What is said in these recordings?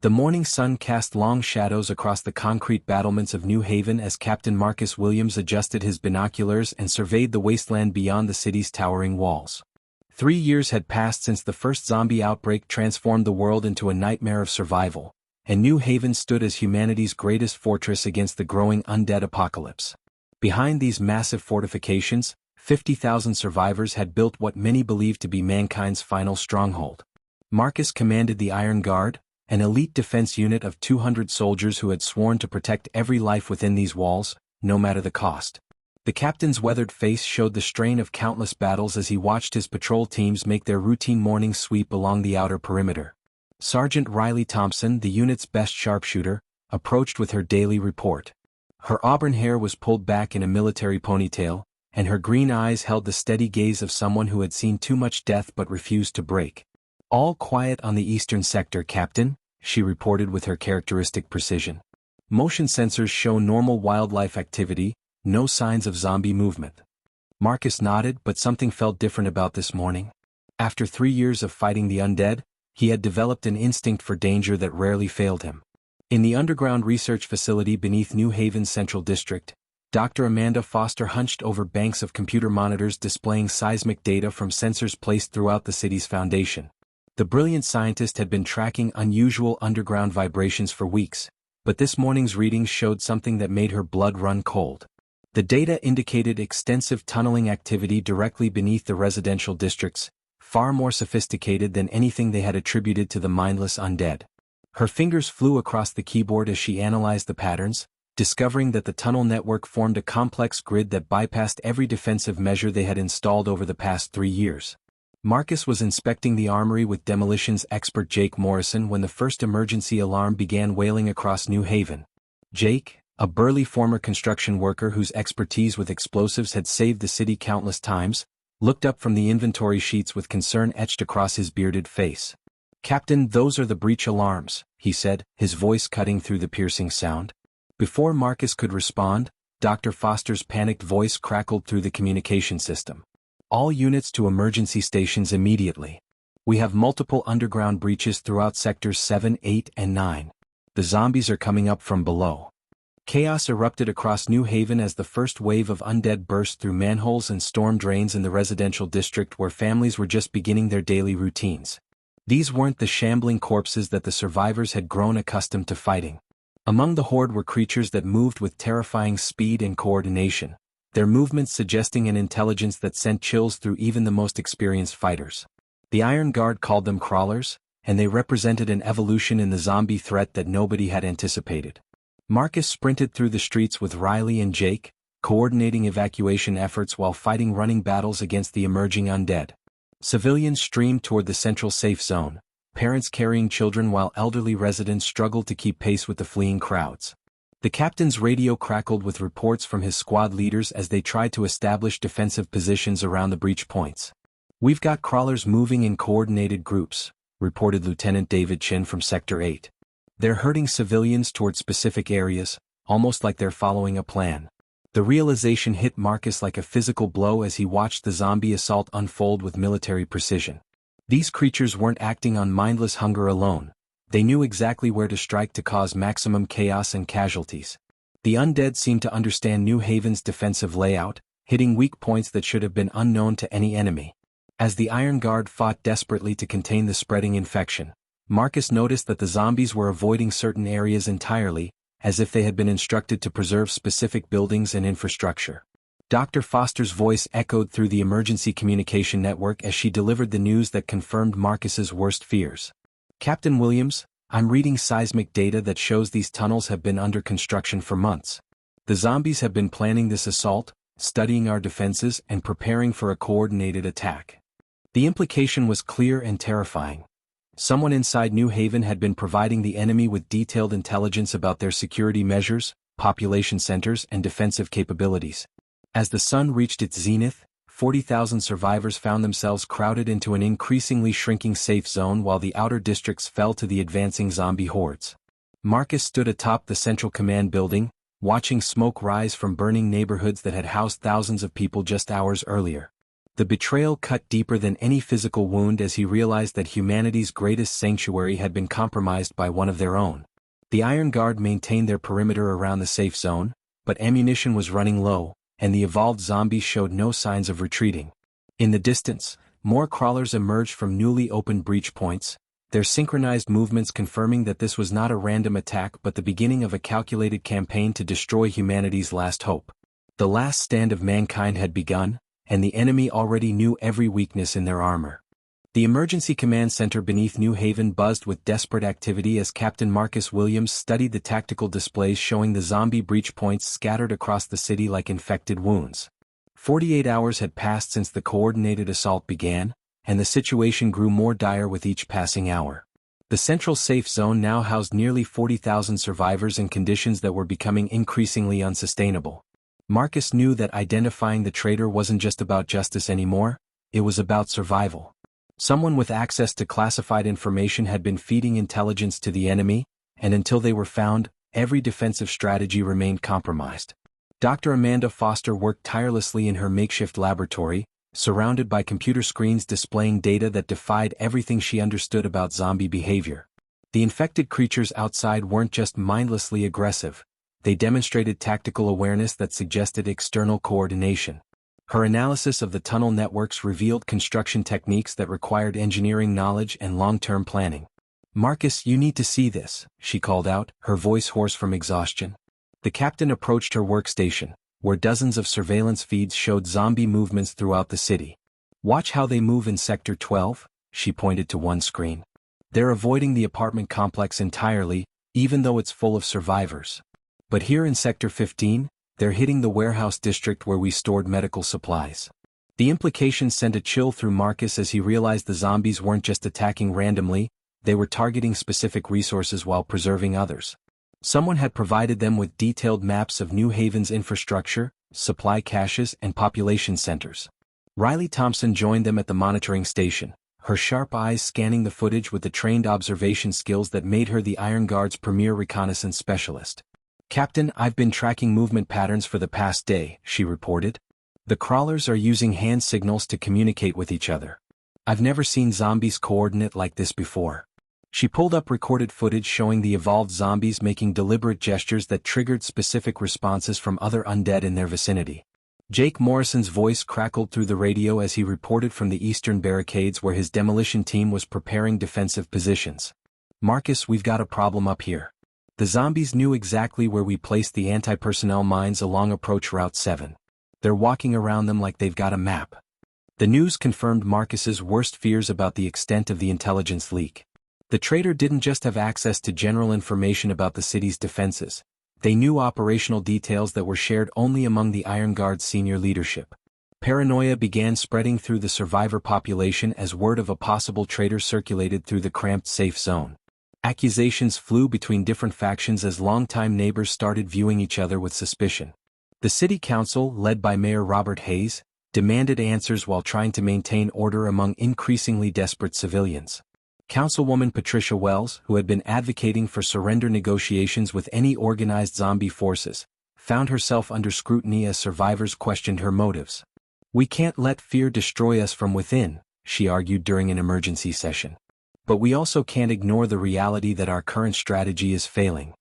The morning sun cast long shadows across the concrete battlements of New Haven as Captain Marcus Williams adjusted his binoculars and surveyed the wasteland beyond the city's towering walls. 3 years had passed since the first zombie outbreak transformed the world into a nightmare of survival, and New Haven stood as humanity's greatest fortress against the growing undead apocalypse. Behind these massive fortifications, 50,000 survivors had built what many believed to be mankind's final stronghold. Marcus commanded the Iron Guard, an elite defense unit of 200 soldiers who had sworn to protect every life within these walls, no matter the cost. The captain's weathered face showed the strain of countless battles as he watched his patrol teams make their routine morning sweep along the outer perimeter. Sergeant Riley Thompson, the unit's best sharpshooter, approached with her daily report. Her auburn hair was pulled back in a military ponytail, and her green eyes held the steady gaze of someone who had seen too much death but refused to break. "All quiet on the eastern sector, Captain," she reported with her characteristic precision. "Motion sensors show normal wildlife activity, no signs of zombie movement." Marcus nodded, but something felt different about this morning. After 3 years of fighting the undead, he had developed an instinct for danger that rarely failed him. In the underground research facility beneath New Haven's Central District, Dr. Amanda Foster hunched over banks of computer monitors displaying seismic data from sensors placed throughout the city's foundation. The brilliant scientist had been tracking unusual underground vibrations for weeks, but this morning's readings showed something that made her blood run cold. The data indicated extensive tunneling activity directly beneath the residential districts, far more sophisticated than anything they had attributed to the mindless undead. Her fingers flew across the keyboard as she analyzed the patterns, discovering that the tunnel network formed a complex grid that bypassed every defensive measure they had installed over the past 3 years. Marcus was inspecting the armory with demolitions expert Jake Morrison when the first emergency alarm began wailing across New Haven. Jake, a burly former construction worker whose expertise with explosives had saved the city countless times, looked up from the inventory sheets with concern etched across his bearded face. "Captain, those are the breach alarms," he said, his voice cutting through the piercing sound. Before Marcus could respond, Dr. Foster's panicked voice crackled through the communication system. "All units to emergency stations immediately. We have multiple underground breaches throughout sectors 7, 8, and 9. The zombies are coming up from below." Chaos erupted across New Haven as the first wave of undead burst through manholes and storm drains in the residential district where families were just beginning their daily routines. These weren't the shambling corpses that the survivors had grown accustomed to fighting. Among the horde were creatures that moved with terrifying speed and coordination, their movements suggesting an intelligence that sent chills through even the most experienced fighters. The Iron Guard called them crawlers, and they represented an evolution in the zombie threat that nobody had anticipated. Marcus sprinted through the streets with Riley and Jake, coordinating evacuation efforts while fighting running battles against the emerging undead. Civilians streamed toward the central safe zone, parents carrying children while elderly residents struggled to keep pace with the fleeing crowds. The captain's radio crackled with reports from his squad leaders as they tried to establish defensive positions around the breach points. "We've got crawlers moving in coordinated groups," reported Lieutenant David Chin from Sector 8. "They're herding civilians toward specific areas, almost like they're following a plan." The realization hit Marcus like a physical blow as he watched the zombie assault unfold with military precision. These creatures weren't acting on mindless hunger alone. They knew exactly where to strike to cause maximum chaos and casualties. The undead seemed to understand New Haven's defensive layout, hitting weak points that should have been unknown to any enemy. As the Iron Guard fought desperately to contain the spreading infection, Marcus noticed that the zombies were avoiding certain areas entirely, as if they had been instructed to preserve specific buildings and infrastructure. Dr. Foster's voice echoed through the emergency communication network as she delivered the news that confirmed Marcus's worst fears. "Captain Williams, I'm reading seismic data that shows these tunnels have been under construction for months. The zombies have been planning this assault, studying our defenses and preparing for a coordinated attack." The implication was clear and terrifying. Someone inside New Haven had been providing the enemy with detailed intelligence about their security measures, population centers, and defensive capabilities. As the sun reached its zenith, 40,000 survivors found themselves crowded into an increasingly shrinking safe zone while the outer districts fell to the advancing zombie hordes. Marcus stood atop the Central Command building, watching smoke rise from burning neighborhoods that had housed thousands of people just hours earlier. The betrayal cut deeper than any physical wound as he realized that humanity's greatest sanctuary had been compromised by one of their own. The Iron Guard maintained their perimeter around the safe zone, but ammunition was running low, and the evolved zombies showed no signs of retreating. In the distance, more crawlers emerged from newly opened breach points, their synchronized movements confirming that this was not a random attack but the beginning of a calculated campaign to destroy humanity's last hope. The last stand of mankind had begun, and the enemy already knew every weakness in their armor. The emergency command center beneath New Haven buzzed with desperate activity as Captain Marcus Williams studied the tactical displays showing the zombie breach points scattered across the city like infected wounds. 48 hours had passed since the coordinated assault began, and the situation grew more dire with each passing hour. The central safe zone now housed nearly 40,000 survivors in conditions that were becoming increasingly unsustainable. Marcus knew that identifying the traitor wasn't just about justice anymore, it was about survival. Someone with access to classified information had been feeding intelligence to the enemy, and until they were found, every defensive strategy remained compromised. Dr. Amanda Foster worked tirelessly in her makeshift laboratory, surrounded by computer screens displaying data that defied everything she understood about zombie behavior. The infected creatures outside weren't just mindlessly aggressive, they demonstrated tactical awareness that suggested external coordination. Her analysis of the tunnel networks revealed construction techniques that required engineering knowledge and long-term planning. "Marcus, you need to see this," she called out, her voice hoarse from exhaustion. The captain approached her workstation, where dozens of surveillance feeds showed zombie movements throughout the city. "Watch how they move in Sector 12, she pointed to one screen. "They're avoiding the apartment complex entirely, even though it's full of survivors. But here in Sector 15, they're hitting the warehouse district where we stored medical supplies." The implications sent a chill through Marcus as he realized the zombies weren't just attacking randomly, they were targeting specific resources while preserving others. Someone had provided them with detailed maps of New Haven's infrastructure, supply caches, and population centers. Riley Thompson joined them at the monitoring station, her sharp eyes scanning the footage with the trained observation skills that made her the Iron Guard's premier reconnaissance specialist. "Captain, I've been tracking movement patterns for the past day," she reported. "The crawlers are using hand signals to communicate with each other. I've never seen zombies coordinate like this before." She pulled up recorded footage showing the evolved zombies making deliberate gestures that triggered specific responses from other undead in their vicinity. Jake Morrison's voice crackled through the radio as he reported from the eastern barricades where his demolition team was preparing defensive positions. "Marcus, we've got a problem up here. The zombies knew exactly where we placed the anti-personnel mines along Approach Route 7. They're walking around them like they've got a map." The news confirmed Marcus's worst fears about the extent of the intelligence leak. The traitor didn't just have access to general information about the city's defenses, they knew operational details that were shared only among the Iron Guard's senior leadership. Paranoia began spreading through the survivor population as word of a possible traitor circulated through the cramped safe zone. Accusations flew between different factions as longtime neighbors started viewing each other with suspicion. The city council, led by Mayor Robert Hayes, demanded answers while trying to maintain order among increasingly desperate civilians. Councilwoman Patricia Wells, who had been advocating for surrender negotiations with any organized zombie forces, found herself under scrutiny as survivors questioned her motives. "We can't let fear destroy us from within," she argued during an emergency session. "But we also can't ignore the reality that our current strategy is failing."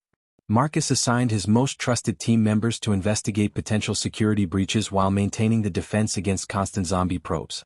Marcus assigned his most trusted team members to investigate potential security breaches while maintaining the defense against constant zombie probes.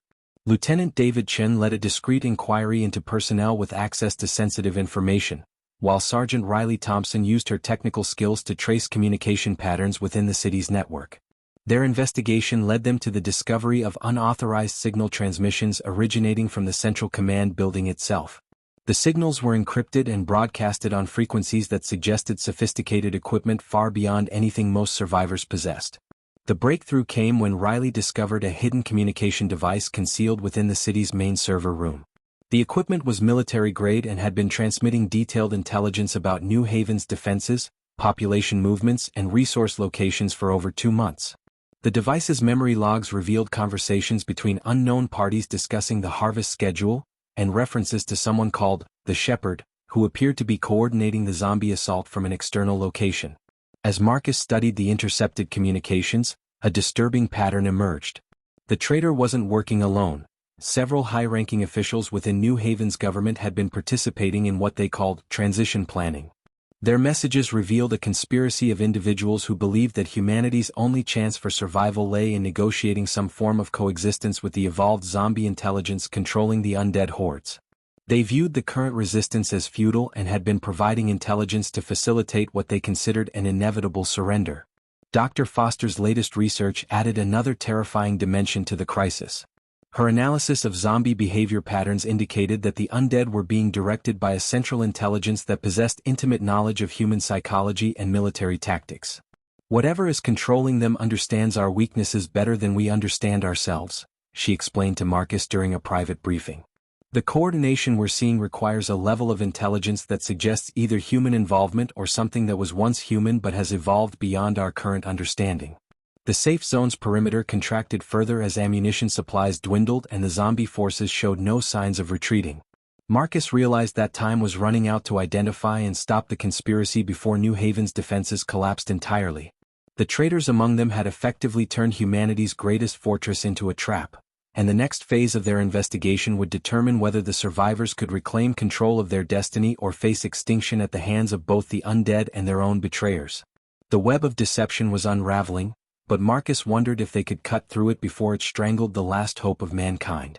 Lieutenant David Chen led a discreet inquiry into personnel with access to sensitive information, while Sergeant Riley Thompson used her technical skills to trace communication patterns within the city's network. Their investigation led them to the discovery of unauthorized signal transmissions originating from the Central Command building itself. The signals were encrypted and broadcasted on frequencies that suggested sophisticated equipment far beyond anything most survivors possessed. The breakthrough came when Riley discovered a hidden communication device concealed within the city's main server room. The equipment was military-grade and had been transmitting detailed intelligence about New Haven's defenses, population movements, and resource locations for over 2 months. The device's memory logs revealed conversations between unknown parties discussing the harvest schedule, and references to someone called the Shepherd, who appeared to be coordinating the zombie assault from an external location. As Marcus studied the intercepted communications, a disturbing pattern emerged. The traitor wasn't working alone. Several high-ranking officials within New Haven's government had been participating in what they called transition planning. Their messages revealed a conspiracy of individuals who believed that humanity's only chance for survival lay in negotiating some form of coexistence with the evolved zombie intelligence controlling the undead hordes. They viewed the current resistance as futile and had been providing intelligence to facilitate what they considered an inevitable surrender. Dr. Foster's latest research added another terrifying dimension to the crisis. Her analysis of zombie behavior patterns indicated that the undead were being directed by a central intelligence that possessed intimate knowledge of human psychology and military tactics. Whatever is controlling them understands our weaknesses better than we understand ourselves, she explained to Marcus during a private briefing. The coordination we're seeing requires a level of intelligence that suggests either human involvement or something that was once human but has evolved beyond our current understanding. The safe zone's perimeter contracted further as ammunition supplies dwindled and the zombie forces showed no signs of retreating. Marcus realized that time was running out to identify and stop the conspiracy before New Haven's defenses collapsed entirely. The traitors among them had effectively turned humanity's greatest fortress into a trap, and the next phase of their investigation would determine whether the survivors could reclaim control of their destiny or face extinction at the hands of both the undead and their own betrayers. The web of deception was unraveling, but Marcus wondered if they could cut through it before it strangled the last hope of mankind.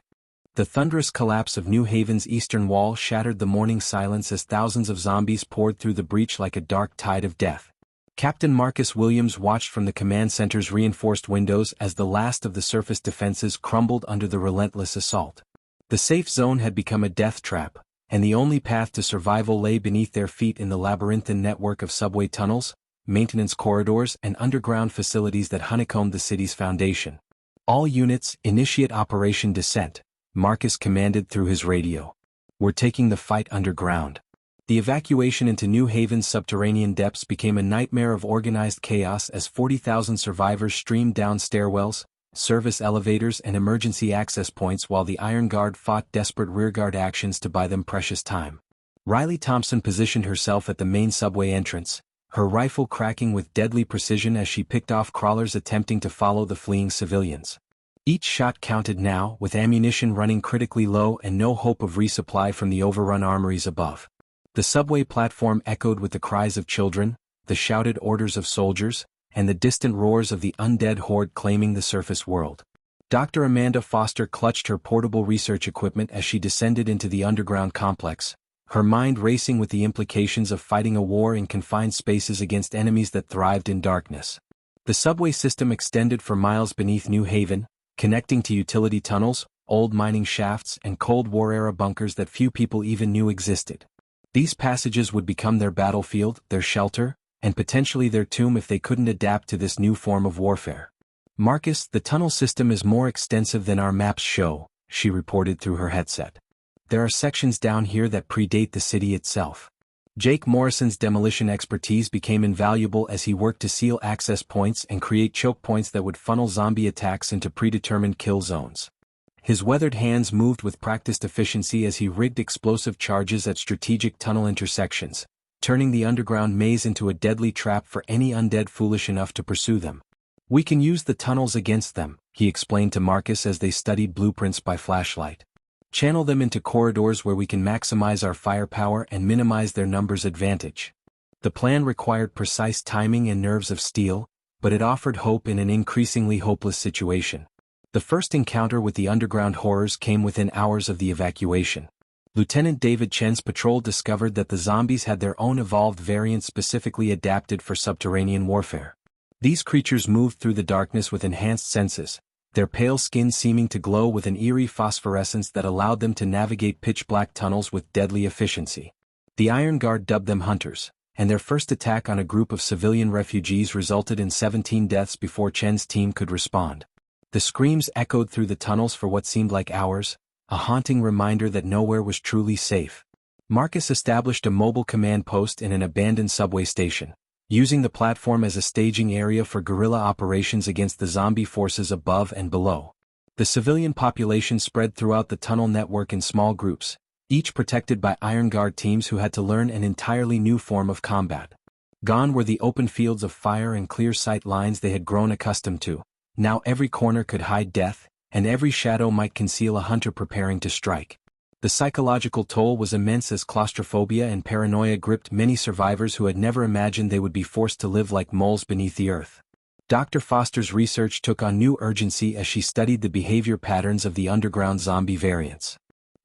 The thunderous collapse of New Haven's eastern wall shattered the morning silence as thousands of zombies poured through the breach like a dark tide of death. Captain Marcus Williams watched from the command center's reinforced windows as the last of the surface defenses crumbled under the relentless assault. The safe zone had become a death trap, and the only path to survival lay beneath their feet in the labyrinthine network of subway tunnels, maintenance corridors and underground facilities that honeycombed the city's foundation. All units, initiate Operation Descent, Marcus commanded through his radio. We're taking the fight underground. The evacuation into New Haven's subterranean depths became a nightmare of organized chaos as 40,000 survivors streamed down stairwells, service elevators and emergency access points while the Iron Guard fought desperate rearguard actions to buy them precious time. Riley Thompson positioned herself at the main subway entrance, her rifle cracking with deadly precision as she picked off crawlers attempting to follow the fleeing civilians. Each shot counted now, with ammunition running critically low and no hope of resupply from the overrun armories above. The subway platform echoed with the cries of children, the shouted orders of soldiers, and the distant roars of the undead horde claiming the surface world. Dr. Amanda Foster clutched her portable research equipment as she descended into the underground complex, her mind racing with the implications of fighting a war in confined spaces against enemies that thrived in darkness. The subway system extended for miles beneath New Haven, connecting to utility tunnels, old mining shafts and Cold War-era bunkers that few people even knew existed. These passages would become their battlefield, their shelter, and potentially their tomb if they couldn't adapt to this new form of warfare. Marcus, the tunnel system is more extensive than our maps show, she reported through her headset. There are sections down here that predate the city itself. Jake Morrison's demolition expertise became invaluable as he worked to seal access points and create choke points that would funnel zombie attacks into predetermined kill zones. His weathered hands moved with practiced efficiency as he rigged explosive charges at strategic tunnel intersections, turning the underground maze into a deadly trap for any undead foolish enough to pursue them. We can use the tunnels against them, he explained to Marcus as they studied blueprints by flashlight. Channel them into corridors where we can maximize our firepower and minimize their numbers' advantage. The plan required precise timing and nerves of steel, but it offered hope in an increasingly hopeless situation. The first encounter with the underground horrors came within hours of the evacuation. Lieutenant David Chen's patrol discovered that the zombies had their own evolved variant specifically adapted for subterranean warfare. These creatures moved through the darkness with enhanced senses, their pale skin seeming to glow with an eerie phosphorescence that allowed them to navigate pitch-black tunnels with deadly efficiency. The Iron Guard dubbed them hunters, and their first attack on a group of civilian refugees resulted in 17 deaths before Chen's team could respond. The screams echoed through the tunnels for what seemed like hours, a haunting reminder that nowhere was truly safe. Marcus established a mobile command post in an abandoned subway station, using the platform as a staging area for guerrilla operations against the zombie forces above and below. The civilian population spread throughout the tunnel network in small groups, each protected by Iron Guard teams who had to learn an entirely new form of combat. Gone were the open fields of fire and clear sight lines they had grown accustomed to. Now every corner could hide death, and every shadow might conceal a hunter preparing to strike. The psychological toll was immense as claustrophobia and paranoia gripped many survivors who had never imagined they would be forced to live like moles beneath the earth. Dr. Foster's research took on new urgency as she studied the behavior patterns of the underground zombie variants.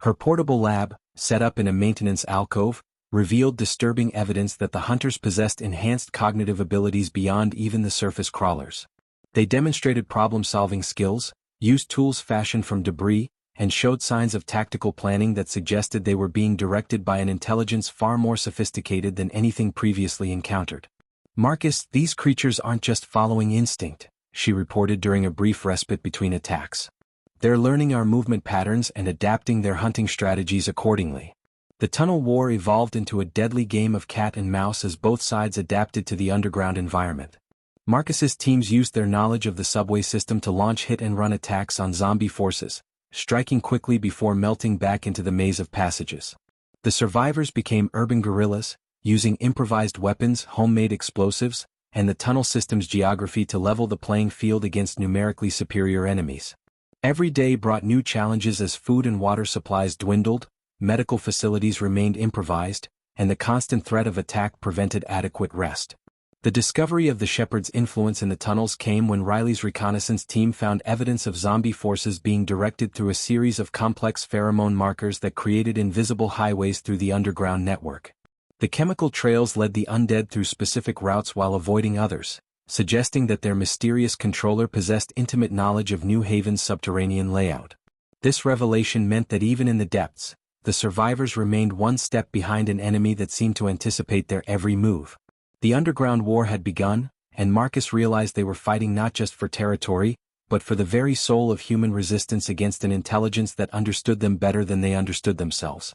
Her portable lab, set up in a maintenance alcove, revealed disturbing evidence that the hunters possessed enhanced cognitive abilities beyond even the surface crawlers. They demonstrated problem-solving skills, used tools fashioned from debris, and showed signs of tactical planning that suggested they were being directed by an intelligence far more sophisticated than anything previously encountered. "Marcus, these creatures aren't just following instinct," she reported during a brief respite between attacks. "They're learning our movement patterns and adapting their hunting strategies accordingly." The tunnel war evolved into a deadly game of cat and mouse as both sides adapted to the underground environment. Marcus's teams used their knowledge of the subway system to launch hit-and-run attacks on zombie forces, striking quickly before melting back into the maze of passages. The survivors became urban guerrillas, using improvised weapons, homemade explosives, and the tunnel system's geography to level the playing field against numerically superior enemies. Every day brought new challenges as food and water supplies dwindled, medical facilities remained improvised, and the constant threat of attack prevented adequate rest. The discovery of the Shepherd's influence in the tunnels came when Riley's reconnaissance team found evidence of zombie forces being directed through a series of complex pheromone markers that created invisible highways through the underground network. The chemical trails led the undead through specific routes while avoiding others, suggesting that their mysterious controller possessed intimate knowledge of New Haven's subterranean layout. This revelation meant that even in the depths, the survivors remained one step behind an enemy that seemed to anticipate their every move. The underground war had begun, and Marcus realized they were fighting not just for territory, but for the very soul of human resistance against an intelligence that understood them better than they understood themselves.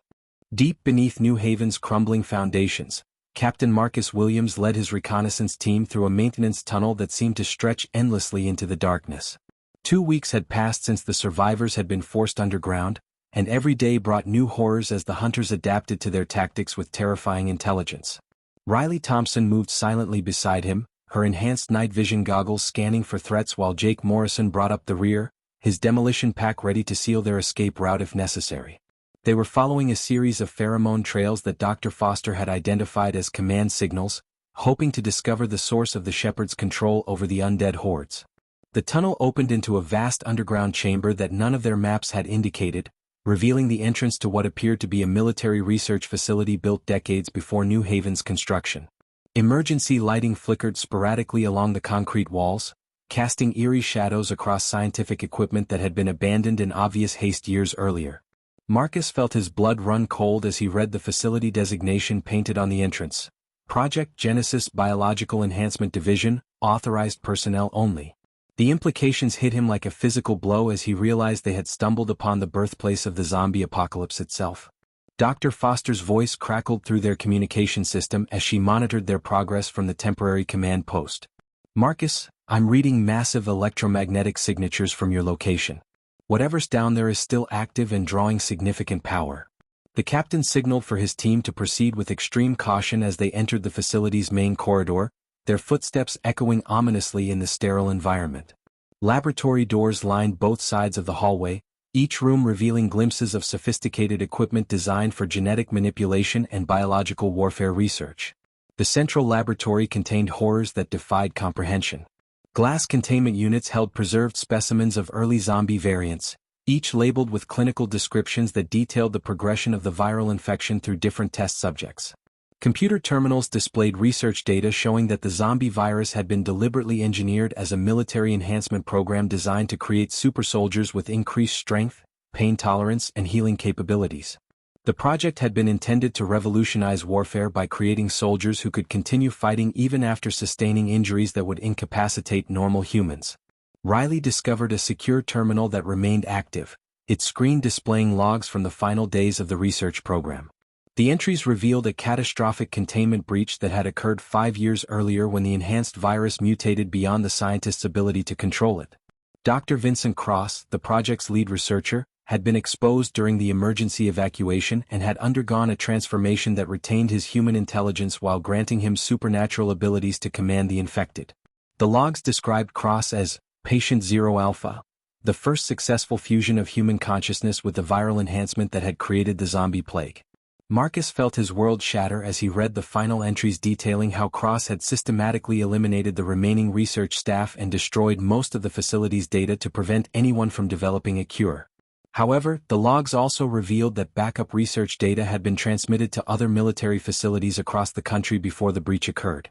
Deep beneath New Haven's crumbling foundations, Captain Marcus Williams led his reconnaissance team through a maintenance tunnel that seemed to stretch endlessly into the darkness. 2 weeks had passed since the survivors had been forced underground, and every day brought new horrors as the hunters adapted to their tactics with terrifying intelligence. Riley Thompson moved silently beside him, her enhanced night vision goggles scanning for threats while Jake Morrison brought up the rear, his demolition pack ready to seal their escape route if necessary. They were following a series of pheromone trails that Dr. Foster had identified as command signals, hoping to discover the source of the Shepherd's control over the undead hordes. The tunnel opened into a vast underground chamber that none of their maps had indicated, revealing the entrance to what appeared to be a military research facility built decades before New Haven's construction. Emergency lighting flickered sporadically along the concrete walls, casting eerie shadows across scientific equipment that had been abandoned in obvious haste years earlier. Marcus felt his blood run cold as he read the facility designation painted on the entrance: Project Genesis Biological Enhancement Division, authorized personnel only. The implications hit him like a physical blow as he realized they had stumbled upon the birthplace of the zombie apocalypse itself. Dr. Foster's voice crackled through their communication system as she monitored their progress from the temporary command post. "Marcus, I'm reading massive electromagnetic signatures from your location. Whatever's down there is still active and drawing significant power." The captain signaled for his team to proceed with extreme caution as they entered the facility's main corridor, their footsteps echoing ominously in the sterile environment. Laboratory doors lined both sides of the hallway, each room revealing glimpses of sophisticated equipment designed for genetic manipulation and biological warfare research. The central laboratory contained horrors that defied comprehension. Glass containment units held preserved specimens of early zombie variants, each labeled with clinical descriptions that detailed the progression of the viral infection through different test subjects. Computer terminals displayed research data showing that the zombie virus had been deliberately engineered as a military enhancement program designed to create super soldiers with increased strength, pain tolerance, and healing capabilities. The project had been intended to revolutionize warfare by creating soldiers who could continue fighting even after sustaining injuries that would incapacitate normal humans. Riley discovered a secure terminal that remained active, its screen displaying logs from the final days of the research program. The entries revealed a catastrophic containment breach that had occurred 5 years earlier when the enhanced virus mutated beyond the scientists' ability to control it. Dr. Vincent Cross, the project's lead researcher, had been exposed during the emergency evacuation and had undergone a transformation that retained his human intelligence while granting him supernatural abilities to command the infected. The logs described Cross as Patient Zero Alpha, the first successful fusion of human consciousness with the viral enhancement that had created the zombie plague. Marcus felt his world shatter as he read the final entries detailing how Cross had systematically eliminated the remaining research staff and destroyed most of the facility's data to prevent anyone from developing a cure. However, the logs also revealed that backup research data had been transmitted to other military facilities across the country before the breach occurred.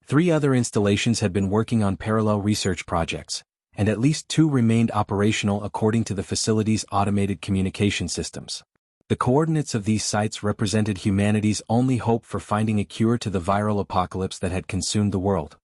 3 other installations had been working on parallel research projects, and at least 2 remained operational according to the facility's automated communication systems. The coordinates of these sites represented humanity's only hope for finding a cure to the viral apocalypse that had consumed the world.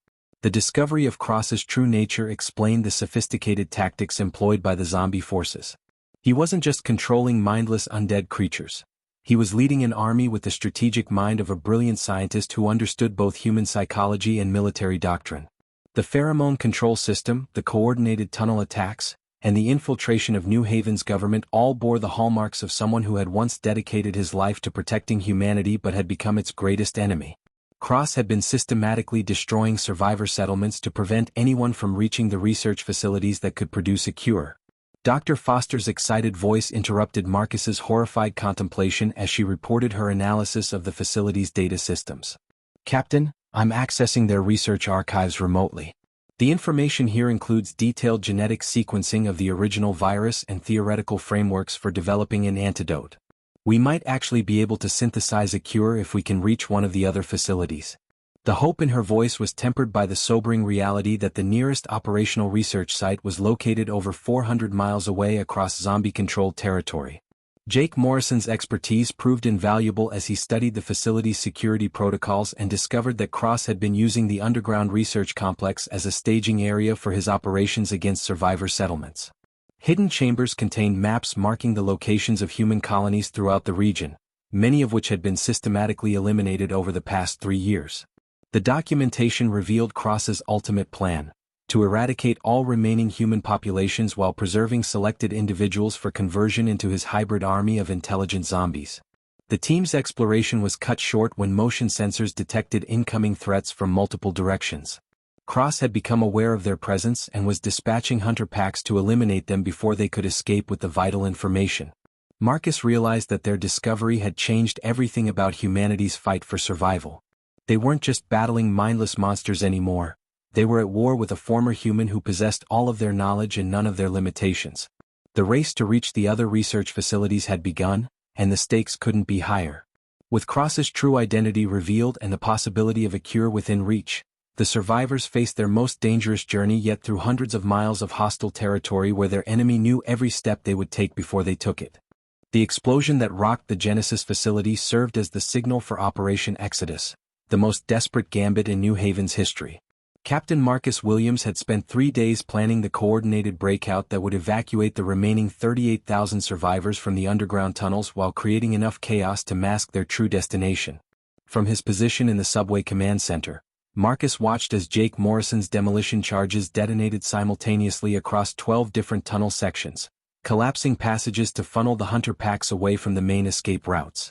The discovery of Cross's true nature explained the sophisticated tactics employed by the zombie forces. He wasn't just controlling mindless undead creatures. He was leading an army with the strategic mind of a brilliant scientist who understood both human psychology and military doctrine. The pheromone control system, the coordinated tunnel attacks, and the infiltration of New Haven's government all bore the hallmarks of someone who had once dedicated his life to protecting humanity but had become its greatest enemy. Cross had been systematically destroying survivor settlements to prevent anyone from reaching the research facilities that could produce a cure. Dr. Foster's excited voice interrupted Marcus's horrified contemplation as she reported her analysis of the facility's data systems. "Captain, I'm accessing their research archives remotely. The information here includes detailed genetic sequencing of the original virus and theoretical frameworks for developing an antidote. We might actually be able to synthesize a cure if we can reach one of the other facilities." The hope in her voice was tempered by the sobering reality that the nearest operational research site was located over 400 miles away across zombie-controlled territory. Jake Morrison's expertise proved invaluable as he studied the facility's security protocols and discovered that Cross had been using the underground research complex as a staging area for his operations against survivor settlements. Hidden chambers contained maps marking the locations of human colonies throughout the region, many of which had been systematically eliminated over the past 3 years. The documentation revealed Cross's ultimate plan: to eradicate all remaining human populations while preserving selected individuals for conversion into his hybrid army of intelligent zombies. The team's exploration was cut short when motion sensors detected incoming threats from multiple directions. Cross had become aware of their presence and was dispatching hunter packs to eliminate them before they could escape with the vital information. Marcus realized that their discovery had changed everything about humanity's fight for survival. They weren't just battling mindless monsters anymore. They were at war with a former human who possessed all of their knowledge and none of their limitations. The race to reach the other research facilities had begun, and the stakes couldn't be higher. With Cross's true identity revealed and the possibility of a cure within reach, the survivors faced their most dangerous journey yet through hundreds of miles of hostile territory where their enemy knew every step they would take before they took it. The explosion that rocked the Genesis facility served as the signal for Operation Exodus, the most desperate gambit in New Haven's history. Captain Marcus Williams had spent 3 days planning the coordinated breakout that would evacuate the remaining 38,000 survivors from the underground tunnels while creating enough chaos to mask their true destination. From his position in the subway command center, Marcus watched as Jake Morrison's demolition charges detonated simultaneously across 12 different tunnel sections, collapsing passages to funnel the hunter packs away from the main escape routes.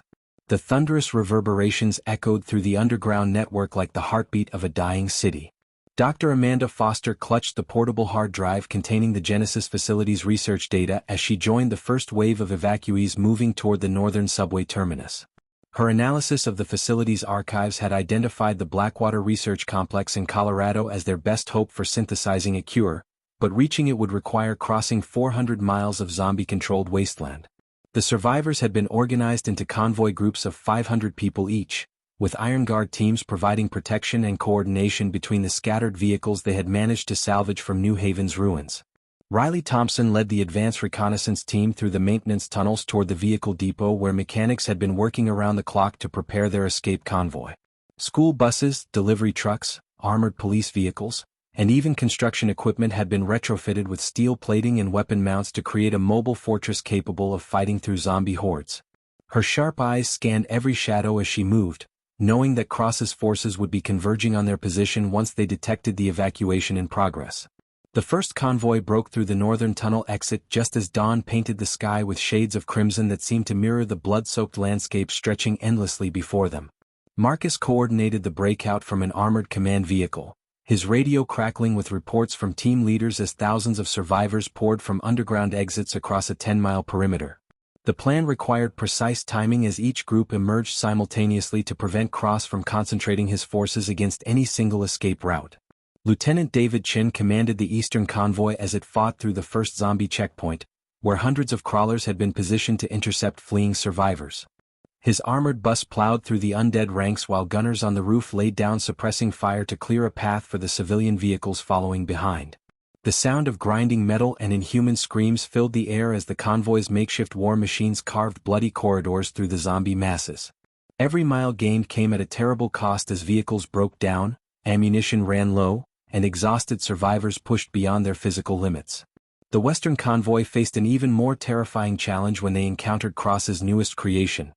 The thunderous reverberations echoed through the underground network like the heartbeat of a dying city. Dr. Amanda Foster clutched the portable hard drive containing the Genesis facility's research data as she joined the first wave of evacuees moving toward the northern subway terminus. Her analysis of the facility's archives had identified the Blackwater Research Complex in Colorado as their best hope for synthesizing a cure, but reaching it would require crossing 400 miles of zombie-controlled wasteland. The survivors had been organized into convoy groups of 500 people each, with Iron Guard teams providing protection and coordination between the scattered vehicles they had managed to salvage from New Haven's ruins. Riley Thompson led the advanced reconnaissance team through the maintenance tunnels toward the vehicle depot where mechanics had been working around the clock to prepare their escape convoy. School buses, delivery trucks, armored police vehicles, and even construction equipment had been retrofitted with steel plating and weapon mounts to create a mobile fortress capable of fighting through zombie hordes. Her sharp eyes scanned every shadow as she moved, knowing that Cross's forces would be converging on their position once they detected the evacuation in progress. The first convoy broke through the northern tunnel exit just as dawn painted the sky with shades of crimson that seemed to mirror the blood-soaked landscape stretching endlessly before them. Marcus coordinated the breakout from an armored command vehicle, his radio crackling with reports from team leaders as thousands of survivors poured from underground exits across a 10-mile perimeter. The plan required precise timing as each group emerged simultaneously to prevent Cross from concentrating his forces against any single escape route. Lieutenant David Chin commanded the Eastern Convoy as it fought through the first zombie checkpoint, where hundreds of crawlers had been positioned to intercept fleeing survivors. His armored bus plowed through the undead ranks while gunners on the roof laid down suppressing fire to clear a path for the civilian vehicles following behind. The sound of grinding metal and inhuman screams filled the air as the convoy's makeshift war machines carved bloody corridors through the zombie masses. Every mile gained came at a terrible cost as vehicles broke down, ammunition ran low, and exhausted survivors pushed beyond their physical limits. The Western Convoy faced an even more terrifying challenge when they encountered Cross's newest creation.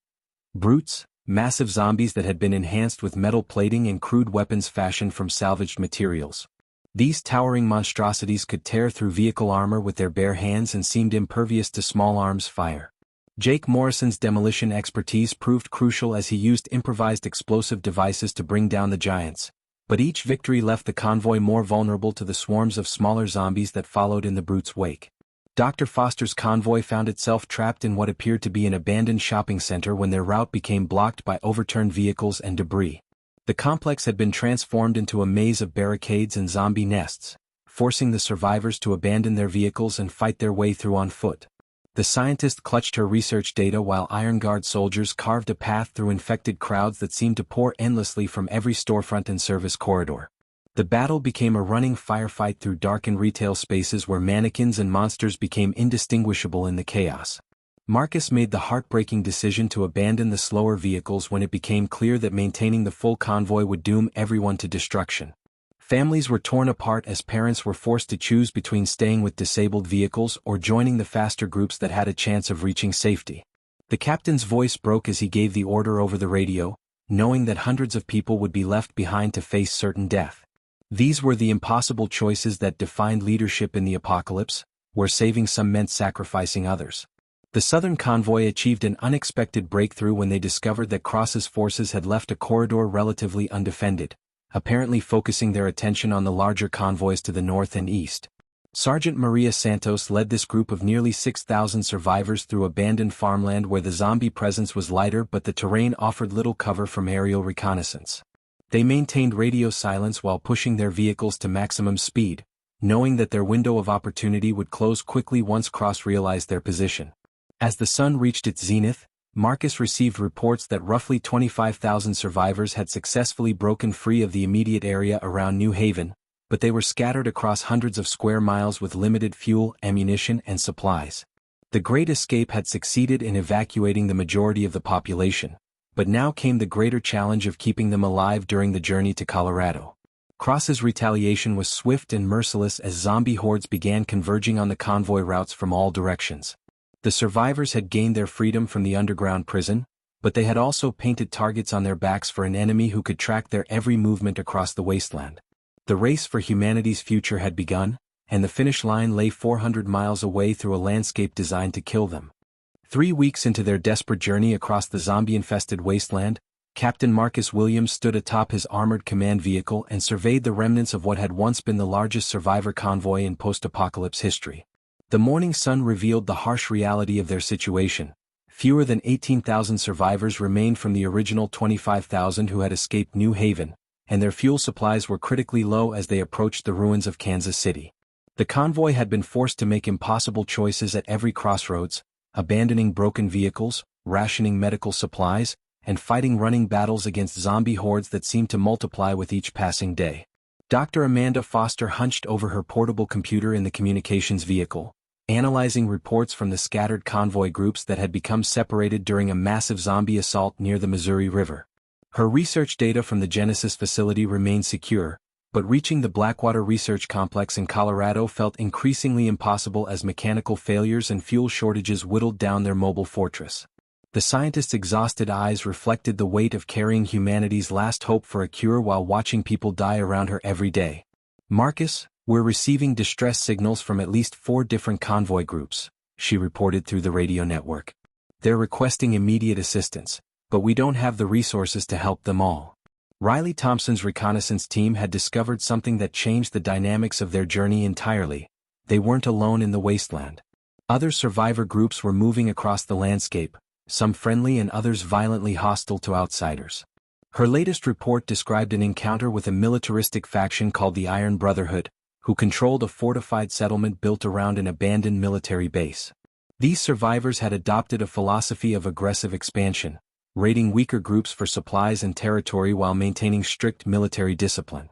Brutes, massive zombies that had been enhanced with metal plating and crude weapons fashioned from salvaged materials. These towering monstrosities could tear through vehicle armor with their bare hands and seemed impervious to small arms fire. Jake Morrison's demolition expertise proved crucial as he used improvised explosive devices to bring down the giants, but each victory left the convoy more vulnerable to the swarms of smaller zombies that followed in the brute's wake. Dr. Foster's convoy found itself trapped in what appeared to be an abandoned shopping center when their route became blocked by overturned vehicles and debris. The complex had been transformed into a maze of barricades and zombie nests, forcing the survivors to abandon their vehicles and fight their way through on foot. The scientist clutched her research data while Iron Guard soldiers carved a path through infected crowds that seemed to pour endlessly from every storefront and service corridor. The battle became a running firefight through darkened retail spaces where mannequins and monsters became indistinguishable in the chaos. Marcus made the heartbreaking decision to abandon the slower vehicles when it became clear that maintaining the full convoy would doom everyone to destruction. Families were torn apart as parents were forced to choose between staying with disabled vehicles or joining the faster groups that had a chance of reaching safety. The captain's voice broke as he gave the order over the radio, knowing that hundreds of people would be left behind to face certain death. These were the impossible choices that defined leadership in the apocalypse, where saving some meant sacrificing others. The Southern Convoy achieved an unexpected breakthrough when they discovered that Cross's forces had left a corridor relatively undefended, apparently focusing their attention on the larger convoys to the north and east. Sergeant Maria Santos led this group of nearly 6,000 survivors through abandoned farmland where the zombie presence was lighter but the terrain offered little cover from aerial reconnaissance. They maintained radio silence while pushing their vehicles to maximum speed, knowing that their window of opportunity would close quickly once Cross realized their position. As the sun reached its zenith, Marcus received reports that roughly 25,000 survivors had successfully broken free of the immediate area around New Haven, but they were scattered across hundreds of square miles with limited fuel, ammunition, and supplies. The Great Escape had succeeded in evacuating the majority of the population, but now came the greater challenge of keeping them alive during the journey to Colorado. Cross's retaliation was swift and merciless as zombie hordes began converging on the convoy routes from all directions. The survivors had gained their freedom from the underground prison, but they had also painted targets on their backs for an enemy who could track their every movement across the wasteland. The race for humanity's future had begun, and the finish line lay 400 miles away through a landscape designed to kill them. 3 weeks into their desperate journey across the zombie-infested wasteland, Captain Marcus Williams stood atop his armored command vehicle and surveyed the remnants of what had once been the largest survivor convoy in post-apocalypse history. The morning sun revealed the harsh reality of their situation. Fewer than 18,000 survivors remained from the original 25,000 who had escaped New Haven, and their fuel supplies were critically low as they approached the ruins of Kansas City. The convoy had been forced to make impossible choices at every crossroads, abandoning broken vehicles, rationing medical supplies, and fighting running battles against zombie hordes that seemed to multiply with each passing day. Dr. Amanda Foster hunched over her portable computer in the communications vehicle, analyzing reports from the scattered convoy groups that had become separated during a massive zombie assault near the Missouri River. Her research data from the Genesis facility remained secure, but reaching the Blackwater Research Complex in Colorado felt increasingly impossible as mechanical failures and fuel shortages whittled down their mobile fortress. The scientist's exhausted eyes reflected the weight of carrying humanity's last hope for a cure while watching people die around her every day. "Marcus, we're receiving distress signals from at least 4 different convoy groups," she reported through the radio network. "They're requesting immediate assistance, but we don't have the resources to help them all." Riley Thompson's reconnaissance team had discovered something that changed the dynamics of their journey entirely. They weren't alone in the wasteland. Other survivor groups were moving across the landscape, some friendly and others violently hostile to outsiders. Her latest report described an encounter with a militaristic faction called the Iron Brotherhood, who controlled a fortified settlement built around an abandoned military base. These survivors had adopted a philosophy of aggressive expansion, raiding weaker groups for supplies and territory while maintaining strict military discipline.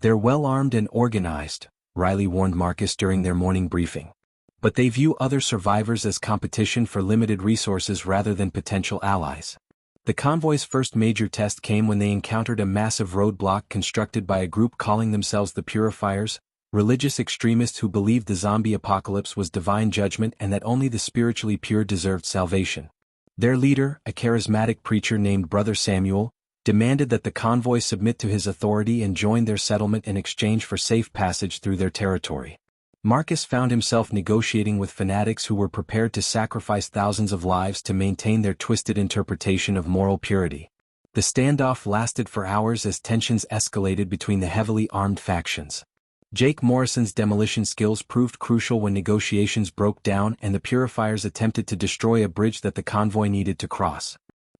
"They're well-armed and organized," Riley warned Marcus during their morning briefing. "But they view other survivors as competition for limited resources rather than potential allies." The convoy's first major test came when they encountered a massive roadblock constructed by a group calling themselves the Purifiers, religious extremists who believed the zombie apocalypse was divine judgment and that only the spiritually pure deserved salvation. Their leader, a charismatic preacher named Brother Samuel, demanded that the convoy submit to his authority and join their settlement in exchange for safe passage through their territory. Marcus found himself negotiating with fanatics who were prepared to sacrifice thousands of lives to maintain their twisted interpretation of moral purity. The standoff lasted for hours as tensions escalated between the heavily armed factions. Jake Morrison's demolition skills proved crucial when negotiations broke down and the Purifiers attempted to destroy a bridge that the convoy needed to cross.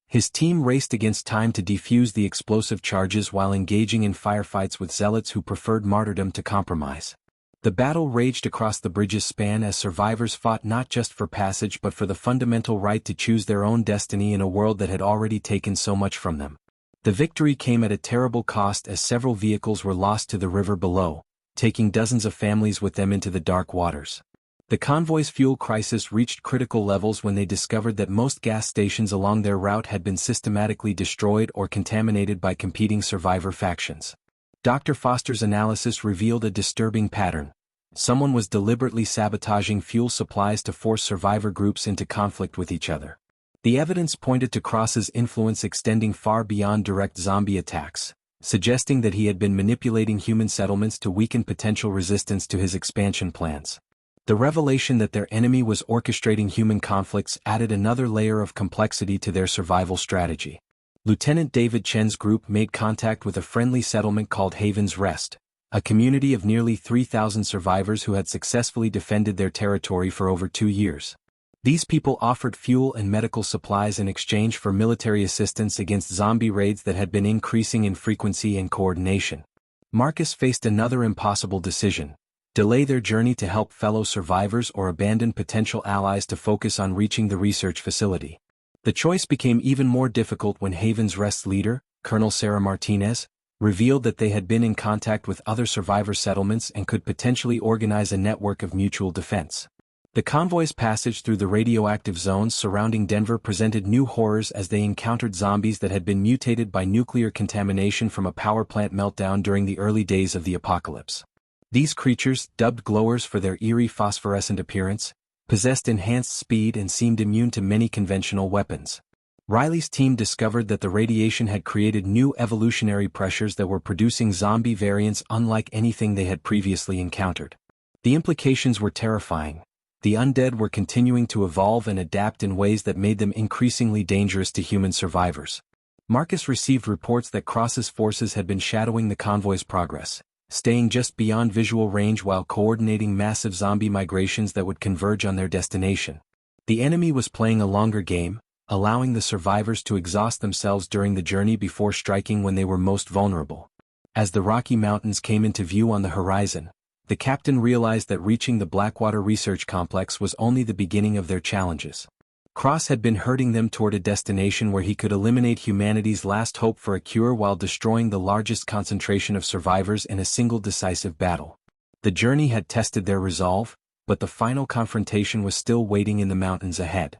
His team raced against time to defuse the explosive charges while engaging in firefights with zealots who preferred martyrdom to compromise. The battle raged across the bridge's span as survivors fought not just for passage but for the fundamental right to choose their own destiny in a world that had already taken so much from them. The victory came at a terrible cost as several vehicles were lost to the river below, taking dozens of families with them into the dark waters. The convoy's fuel crisis reached critical levels when they discovered that most gas stations along their route had been systematically destroyed or contaminated by competing survivor factions. Dr. Foster's analysis revealed a disturbing pattern. Someone was deliberately sabotaging fuel supplies to force survivor groups into conflict with each other. The evidence pointed to Cross's influence extending far beyond direct zombie attacks, suggesting that he had been manipulating human settlements to weaken potential resistance to his expansion plans. The revelation that their enemy was orchestrating human conflicts added another layer of complexity to their survival strategy. Lieutenant David Chen's group made contact with a friendly settlement called Haven's Rest, a community of nearly 3,000 survivors who had successfully defended their territory for over 2 years. These people offered fuel and medical supplies in exchange for military assistance against zombie raids that had been increasing in frequency and coordination. Marcus faced another impossible decision: delay their journey to help fellow survivors or abandon potential allies to focus on reaching the research facility. The choice became even more difficult when Haven's Rest's leader, Colonel Sarah Martinez, revealed that they had been in contact with other survivor settlements and could potentially organize a network of mutual defense. The convoy's passage through the radioactive zones surrounding Denver presented new horrors as they encountered zombies that had been mutated by nuclear contamination from a power plant meltdown during the early days of the apocalypse. These creatures, dubbed glowers for their eerie phosphorescent appearance, possessed enhanced speed and seemed immune to many conventional weapons. Riley's team discovered that the radiation had created new evolutionary pressures that were producing zombie variants unlike anything they had previously encountered. The implications were terrifying. The undead were continuing to evolve and adapt in ways that made them increasingly dangerous to human survivors. Marcus received reports that Cross's forces had been shadowing the convoy's progress, staying just beyond visual range while coordinating massive zombie migrations that would converge on their destination. The enemy was playing a longer game, allowing the survivors to exhaust themselves during the journey before striking when they were most vulnerable. As the Rocky Mountains came into view on the horizon, the captain realized that reaching the Blackwater Research Complex was only the beginning of their challenges. Cross had been herding them toward a destination where he could eliminate humanity's last hope for a cure while destroying the largest concentration of survivors in a single decisive battle. The journey had tested their resolve, but the final confrontation was still waiting in the mountains ahead.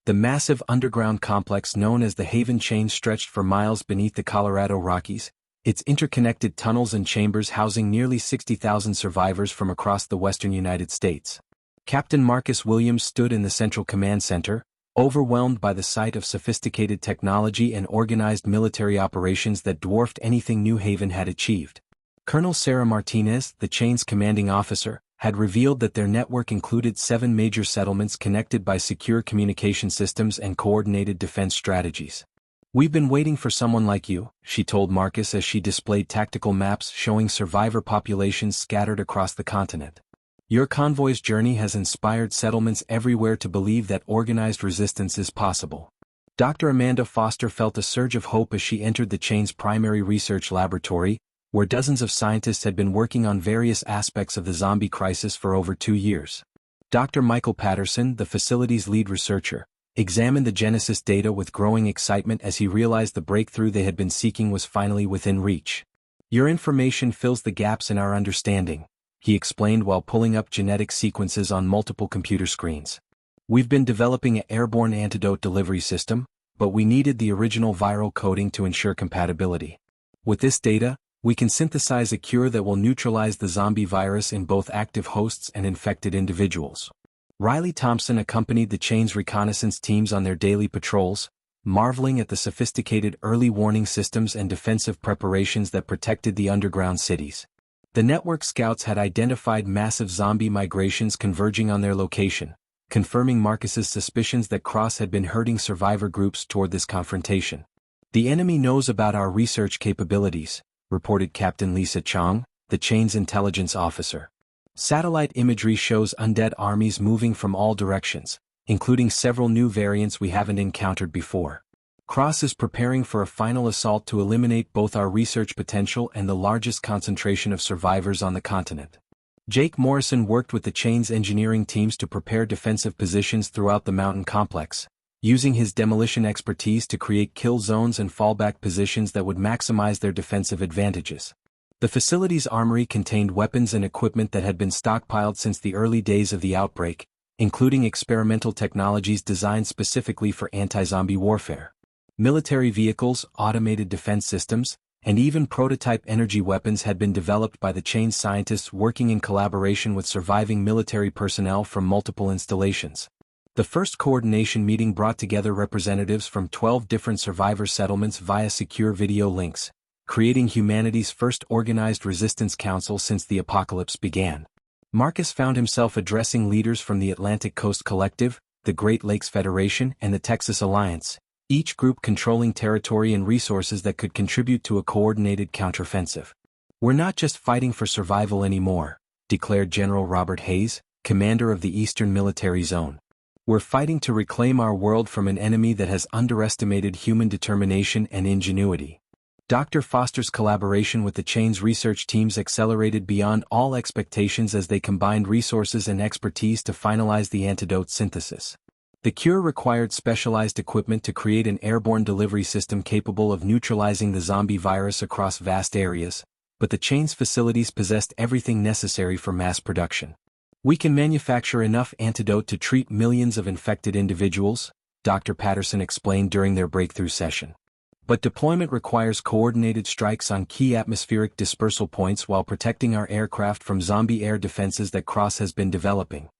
The massive underground complex known as the Haven Chain stretched for miles beneath the Colorado Rockies, its interconnected tunnels and chambers housing nearly 60,000 survivors from across the western United States. Captain Marcus Williams stood in the Central Command Center, overwhelmed by the sight of sophisticated technology and organized military operations that dwarfed anything New Haven had achieved. Colonel Sarah Martinez, the chain's commanding officer, had revealed that their network included 7 major settlements connected by secure communication systems and coordinated defense strategies. "We've been waiting for someone like you," she told Marcus as she displayed tactical maps showing survivor populations scattered across the continent. "Your convoy's journey has inspired settlements everywhere to believe that organized resistance is possible." Dr. Amanda Foster felt a surge of hope as she entered the chain's primary research laboratory, where dozens of scientists had been working on various aspects of the zombie crisis for over 2 years. Dr. Michael Patterson, the facility's lead researcher, examined the Genesis data with growing excitement as he realized the breakthrough they had been seeking was finally within reach. "Your information fills the gaps in our understanding," he explained while pulling up genetic sequences on multiple computer screens. "We've been developing an airborne antidote delivery system, but we needed the original viral coding to ensure compatibility. With this data, we can synthesize a cure that will neutralize the zombie virus in both active hosts and infected individuals." Riley Thompson accompanied the chain's reconnaissance teams on their daily patrols, marveling at the sophisticated early warning systems and defensive preparations that protected the underground cities. The network scouts had identified massive zombie migrations converging on their location, confirming Marcus's suspicions that Cross had been herding survivor groups toward this confrontation. "The enemy knows about our research capabilities," reported Captain Lisa Chong, the chain's intelligence officer. "Satellite imagery shows undead armies moving from all directions, including several new variants we haven't encountered before. Cross is preparing for a final assault to eliminate both our research potential and the largest concentration of survivors on the continent." Jake Morrison worked with the chain's engineering teams to prepare defensive positions throughout the mountain complex, using his demolition expertise to create kill zones and fallback positions that would maximize their defensive advantages. The facility's armory contained weapons and equipment that had been stockpiled since the early days of the outbreak, including experimental technologies designed specifically for anti-zombie warfare. Military vehicles, automated defense systems, and even prototype energy weapons had been developed by the chain's scientists working in collaboration with surviving military personnel from multiple installations. The first coordination meeting brought together representatives from 12 different survivor settlements via secure video links, creating humanity's first organized resistance council since the apocalypse began. Marcus found himself addressing leaders from the Atlantic Coast Collective, the Great Lakes Federation, and the Texas Alliance, each group controlling territory and resources that could contribute to a coordinated counteroffensive. "We're not just fighting for survival anymore," declared General Robert Hayes, commander of the Eastern Military Zone. "We're fighting to reclaim our world from an enemy that has underestimated human determination and ingenuity." Dr. Foster's collaboration with the chain's research teams accelerated beyond all expectations as they combined resources and expertise to finalize the antidote synthesis. The cure required specialized equipment to create an airborne delivery system capable of neutralizing the zombie virus across vast areas, but the chain's facilities possessed everything necessary for mass production. "We can manufacture enough antidote to treat millions of infected individuals," Dr. Patterson explained during their breakthrough session. "But deployment requires coordinated strikes on key atmospheric dispersal points while protecting our aircraft from zombie air defenses that Cross has been developing."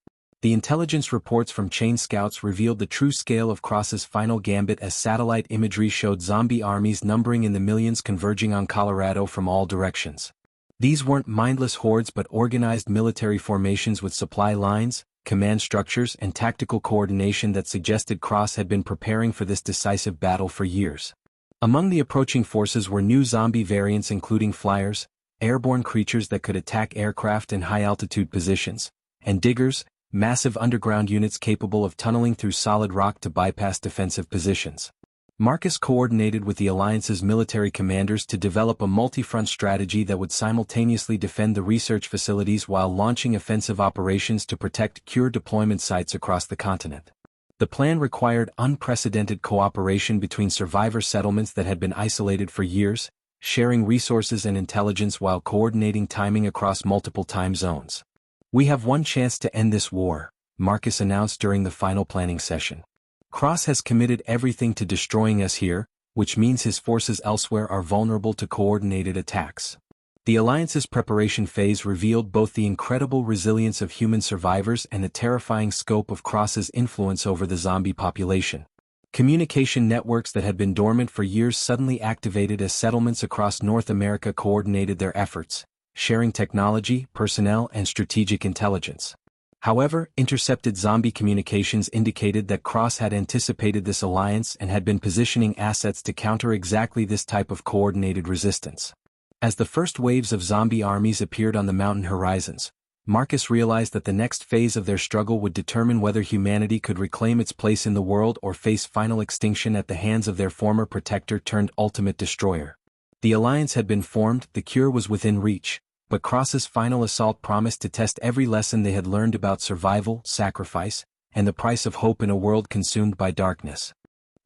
The intelligence reports from chain scouts revealed the true scale of Cross's final gambit as satellite imagery showed zombie armies numbering in the millions converging on Colorado from all directions. These weren't mindless hordes but organized military formations with supply lines, command structures, and tactical coordination that suggested Cross had been preparing for this decisive battle for years. Among the approaching forces were new zombie variants including flyers, airborne creatures that could attack aircraft in high-altitude positions, and diggers, massive underground units capable of tunneling through solid rock to bypass defensive positions. Marcus coordinated with the Alliance's military commanders to develop a multi-front strategy that would simultaneously defend the research facilities while launching offensive operations to protect cure deployment sites across the continent. The plan required unprecedented cooperation between survivor settlements that had been isolated for years, sharing resources and intelligence while coordinating timing across multiple time zones. "We have one chance to end this war," Marcus announced during the final planning session. "Cross has committed everything to destroying us here, which means his forces elsewhere are vulnerable to coordinated attacks." The Alliance's preparation phase revealed both the incredible resilience of human survivors and the terrifying scope of Cross's influence over the zombie population. Communication networks that had been dormant for years suddenly activated as settlements across North America coordinated their efforts, sharing technology, personnel, and strategic intelligence. However, intercepted zombie communications indicated that Cross had anticipated this alliance and had been positioning assets to counter exactly this type of coordinated resistance. As the first waves of zombie armies appeared on the mountain horizons, Marcus realized that the next phase of their struggle would determine whether humanity could reclaim its place in the world or face final extinction at the hands of their former protector turned ultimate destroyer. The alliance had been formed, the cure was within reach, but Cross's final assault promised to test every lesson they had learned about survival, sacrifice, and the price of hope in a world consumed by darkness.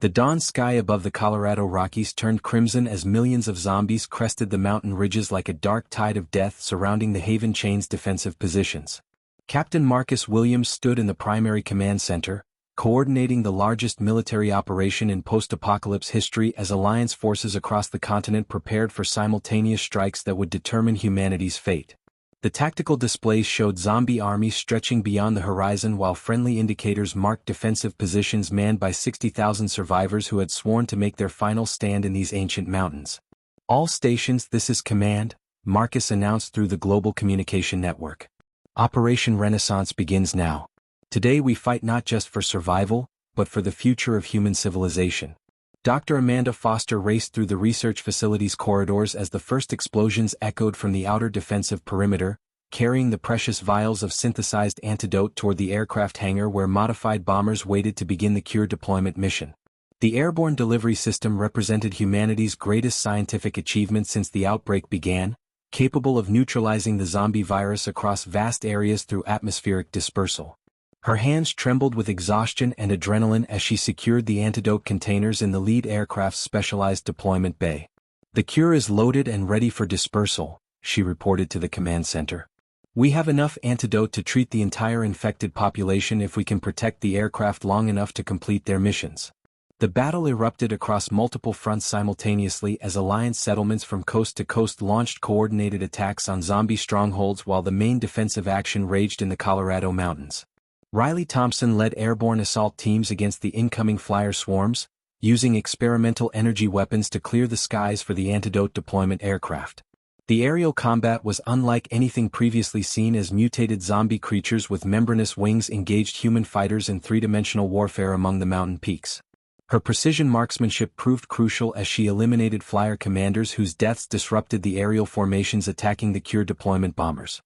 The dawn sky above the Colorado Rockies turned crimson as millions of zombies crested the mountain ridges like a dark tide of death surrounding the Haven Chain's defensive positions. Captain Marcus Williams stood in the primary command center, coordinating the largest military operation in post-apocalypse history as Alliance forces across the continent prepared for simultaneous strikes that would determine humanity's fate. The tactical displays showed zombie armies stretching beyond the horizon while friendly indicators marked defensive positions manned by 60,000 survivors who had sworn to make their final stand in these ancient mountains. All stations, this is command, Marcus announced through the global communication network. Operation Renaissance begins now. Today we fight not just for survival, but for the future of human civilization. Dr. Amanda Foster raced through the research facility's corridors as the first explosions echoed from the outer defensive perimeter, carrying the precious vials of synthesized antidote toward the aircraft hangar where modified bombers waited to begin the cure deployment mission. The airborne delivery system represented humanity's greatest scientific achievement since the outbreak began, capable of neutralizing the zombie virus across vast areas through atmospheric dispersal. Her hands trembled with exhaustion and adrenaline as she secured the antidote containers in the lead aircraft's specialized deployment bay. "The cure is loaded and ready for dispersal," she reported to the command center. "We have enough antidote to treat the entire infected population if we can protect the aircraft long enough to complete their missions." The battle erupted across multiple fronts simultaneously as Alliance settlements from coast to coast launched coordinated attacks on zombie strongholds while the main defensive action raged in the Colorado mountains. Riley Thompson led airborne assault teams against the incoming flyer swarms, using experimental energy weapons to clear the skies for the antidote deployment aircraft. The aerial combat was unlike anything previously seen as mutated zombie creatures with membranous wings engaged human fighters in three-dimensional warfare among the mountain peaks. Her precision marksmanship proved crucial as she eliminated flyer commanders whose deaths disrupted the aerial formations attacking the cure deployment bombers.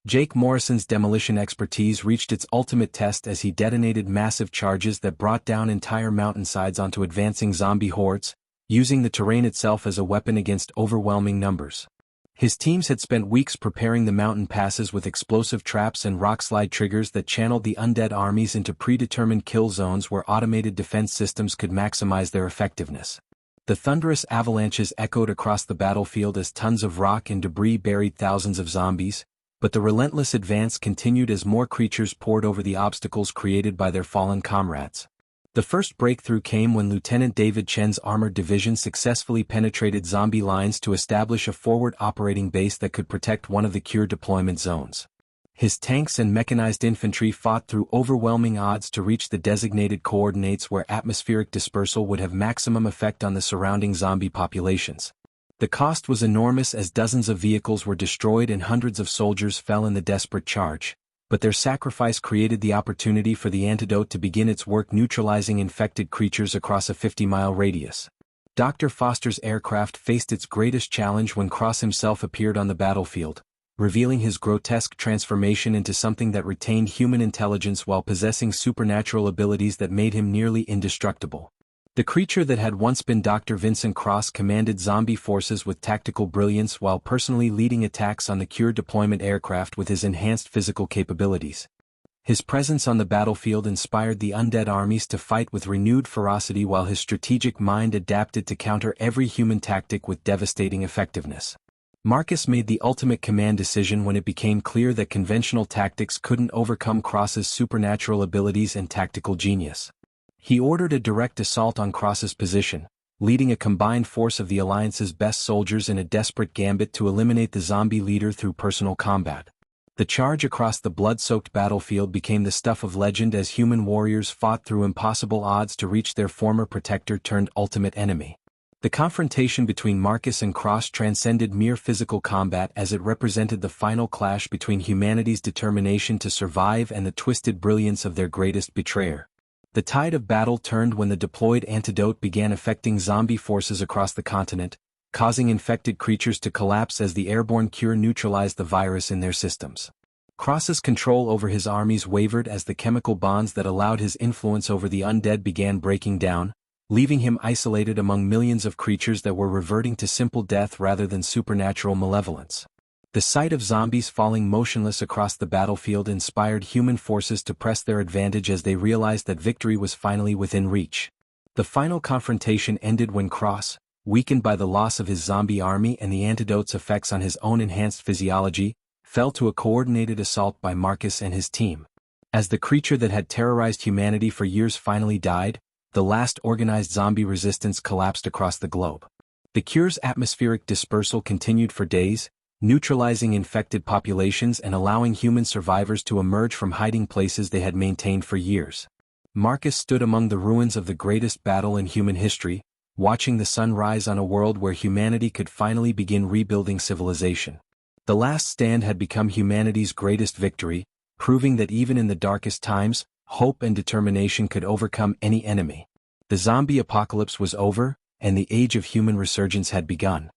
Jake Morrison's demolition expertise reached its ultimate test as he detonated massive charges that brought down entire mountainsides onto advancing zombie hordes, using the terrain itself as a weapon against overwhelming numbers. His teams had spent weeks preparing the mountain passes with explosive traps and rockslide triggers that channeled the undead armies into predetermined kill zones where automated defense systems could maximize their effectiveness. The thunderous avalanches echoed across the battlefield as tons of rock and debris buried thousands of zombies, but the relentless advance continued as more creatures poured over the obstacles created by their fallen comrades. The first breakthrough came when Lieutenant David Chen's armored division successfully penetrated zombie lines to establish a forward operating base that could protect one of the cure deployment zones. His tanks and mechanized infantry fought through overwhelming odds to reach the designated coordinates where atmospheric dispersal would have maximum effect on the surrounding zombie populations. The cost was enormous as dozens of vehicles were destroyed and hundreds of soldiers fell in the desperate charge, but their sacrifice created the opportunity for the antidote to begin its work neutralizing infected creatures across a 50-mile radius. Dr. Foster's aircraft faced its greatest challenge when Cross himself appeared on the battlefield, revealing his grotesque transformation into something that retained human intelligence while possessing supernatural abilities that made him nearly indestructible. The creature that had once been Dr. Vincent Cross commanded zombie forces with tactical brilliance while personally leading attacks on the cure deployment aircraft with his enhanced physical capabilities. His presence on the battlefield inspired the undead armies to fight with renewed ferocity while his strategic mind adapted to counter every human tactic with devastating effectiveness. Marcus made the ultimate command decision when it became clear that conventional tactics couldn't overcome Cross's supernatural abilities and tactical genius. He ordered a direct assault on Cross's position, leading a combined force of the Alliance's best soldiers in a desperate gambit to eliminate the zombie leader through personal combat. The charge across the blood-soaked battlefield became the stuff of legend as human warriors fought through impossible odds to reach their former protector turned ultimate enemy. The confrontation between Marcus and Cross transcended mere physical combat as it represented the final clash between humanity's determination to survive and the twisted brilliance of their greatest betrayer. The tide of battle turned when the deployed antidote began affecting zombie forces across the continent, causing infected creatures to collapse as the airborne cure neutralized the virus in their systems. Cross's control over his armies wavered as the chemical bonds that allowed his influence over the undead began breaking down, leaving him isolated among millions of creatures that were reverting to simple death rather than supernatural malevolence. The sight of zombies falling motionless across the battlefield inspired human forces to press their advantage as they realized that victory was finally within reach. The final confrontation ended when Cross, weakened by the loss of his zombie army and the antidote's effects on his own enhanced physiology, fell to a coordinated assault by Marcus and his team. As the creature that had terrorized humanity for years finally died, the last organized zombie resistance collapsed across the globe. The cure's atmospheric dispersal continued for days, neutralizing infected populations and allowing human survivors to emerge from hiding places they had maintained for years. Marcus stood among the ruins of the greatest battle in human history, watching the sun rise on a world where humanity could finally begin rebuilding civilization. The last stand had become humanity's greatest victory, proving that even in the darkest times, hope and determination could overcome any enemy. The zombie apocalypse was over, and the age of human resurgence had begun.